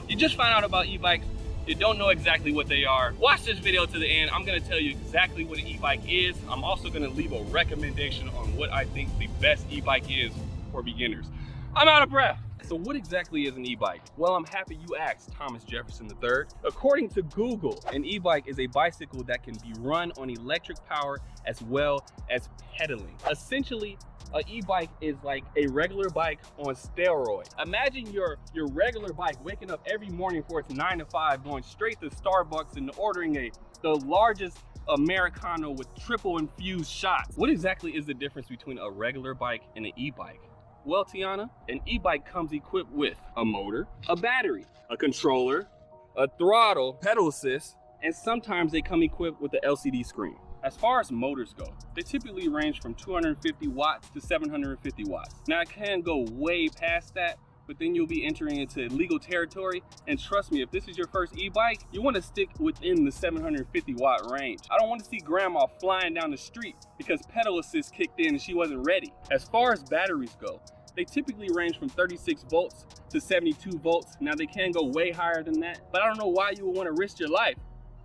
You just found out about e-bikes, you don't know exactly what they are. Watch this video to the end. I'm gonna tell you exactly what an e-bike is. I'm also gonna leave a recommendation on what I think the best e-bike is for beginners. I'm out of breath. So what exactly is an e-bike? Well, I'm happy you asked, Thomas Jefferson III. According to Google, an e-bike is a bicycle that can be run on electric power as well as pedaling. Essentially, an e-bike is like a regular bike on steroids. Imagine your regular bike waking up every morning for its 9 to 5, going straight to Starbucks and ordering the largest Americano with triple infused shots. What exactly is the difference between a regular bike and an e-bike? Well, Tiana, an e-bike comes equipped with a motor, a battery, a controller, a throttle, pedal assist, and sometimes they come equipped with the LCD screen. As far as motors go, they typically range from 250 watts to 750 watts. Now, it can go way past that, but then you'll be entering into illegal territory. And trust me, if this is your first e-bike, you want to stick within the 750 watt range. I don't want to see grandma flying down the street because pedal assist kicked in and she wasn't ready. As far as batteries go, they typically range from 36 volts to 72 volts. Now, they can go way higher than that, but I don't know why you would want to risk your life,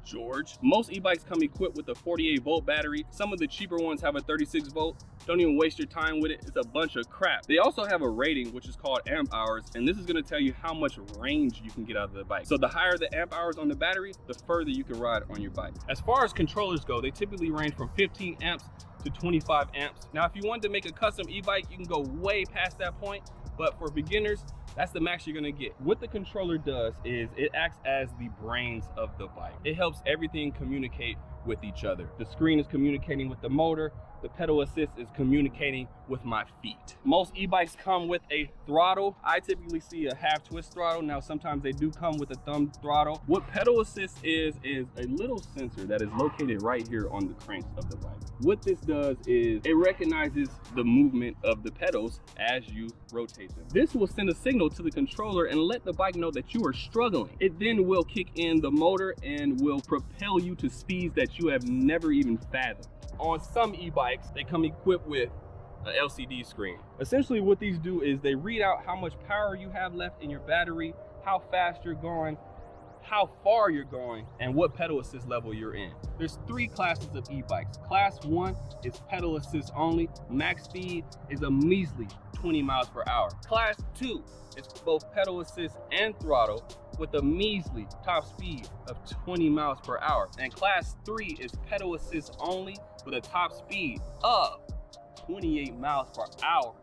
George. Most e-bikes come equipped with a 48 volt battery. Some of the cheaper ones have a 36 volt. Don't even waste your time with it. It's a bunch of crap. They also have a rating, which is called amp hours, and this is gonna tell you how much range you can get out of the bike. So the higher the amp hours on the battery, the further you can ride on your bike. As far as controllers go, they typically range from 15 amps to 25 amps. Now, if you wanted to make a custom e-bike, you can go way past that point, but for beginners, that's the max you're gonna get. What the controller does is it acts as the brains of the bike. It helps everything communicate with each other. The screen is communicating with the motor. The pedal assist is communicating with my feet. Most e-bikes come with a throttle. I typically see a half twist throttle. Now, sometimes they do come with a thumb throttle. What pedal assist is a little sensor that is located right here on the cranks of the bike. What this does is it recognizes the movement of the pedals as you rotate them. This will send a signal to the controller and let the bike know that you are struggling. It then will kick in the motor and will propel you to speeds that you have never even fathomed. On some e-bikes, they come equipped with an LCD screen. Essentially, what these do is they read out how much power you have left in your battery, how fast you're going, how far you're going, and what pedal assist level you're in. There's 3 classes of e-bikes. Class 1 is pedal assist only. Max speed is a measly 20 miles per hour. Class 2 is both pedal assist and throttle with a measly top speed of 20 miles per hour. And class 3 is pedal assist only with a top speed of 28 miles per hour.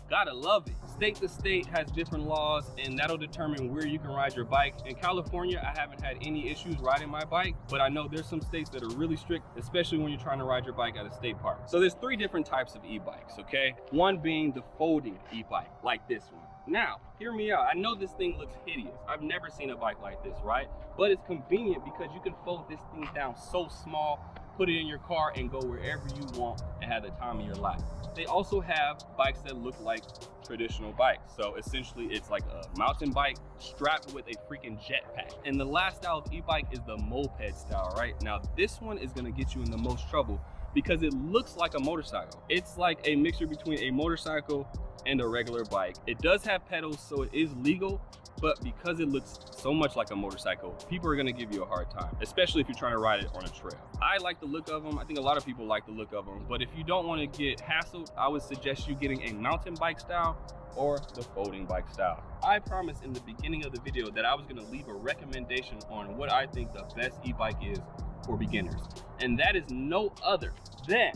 Gotta love it. State to state has different laws, and that'll determine where you can ride your bike. In California, I haven't had any issues riding my bike, but I know there's some states that are really strict, especially when you're trying to ride your bike at a state park. So there's 3 different types of e-bikes, okay? One being the folding e-bike, like this one. Now, hear me out. I know this thing looks hideous. I've never seen a bike like this, right? But it's convenient because you can fold this thing down so small, put it in your car, and go wherever you want and have the time of your life. They also have bikes that look like traditional bikes. So essentially, it's like a mountain bike strapped with a freaking jetpack. And the last style of e-bike is the moped style, right? Now, this one is gonna get you in the most trouble because it looks like a motorcycle. It's like a mixture between a motorcycle and a regular bike. It does have pedals, so it is legal, but because it looks so much like a motorcycle, people are gonna give you a hard time, especially if you're trying to ride it on a trail. I like the look of them. I think a lot of people like the look of them, but if you don't wanna get hassled, I would suggest you getting a mountain bike style or the folding bike style. I promised in the beginning of the video that I was gonna leave a recommendation on what I think the best e-bike is for beginners. And that is no other than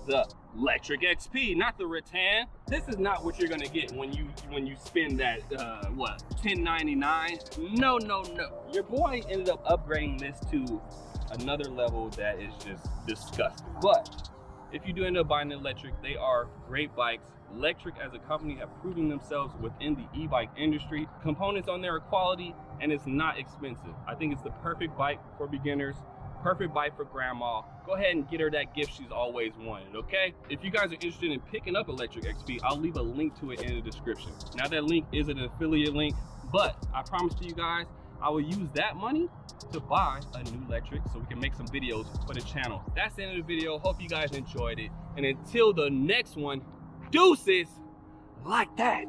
the Electric XP, not the Rattan. This is not what you're gonna get when you spend that what, $10.99? No. Your boy ended up upgrading this to another level that is just disgusting. But if you do end up buying an electric, they are great bikes. Electric as a company have proven themselves within the e-bike industry. Components on there are quality and it's not expensive. I think it's the perfect bike for beginners. Perfect bike for grandma. Go ahead and get her that gift she's always wanted, okay? If you guys are interested in picking up Electric XP, I'll leave a link to it in the description. Now, that link is an affiliate link, but I promise to you guys, I will use that money to buy a new electric so we can make some videos for the channel. That's the end of the video. Hope you guys enjoyed it. And until the next one, deuces like that.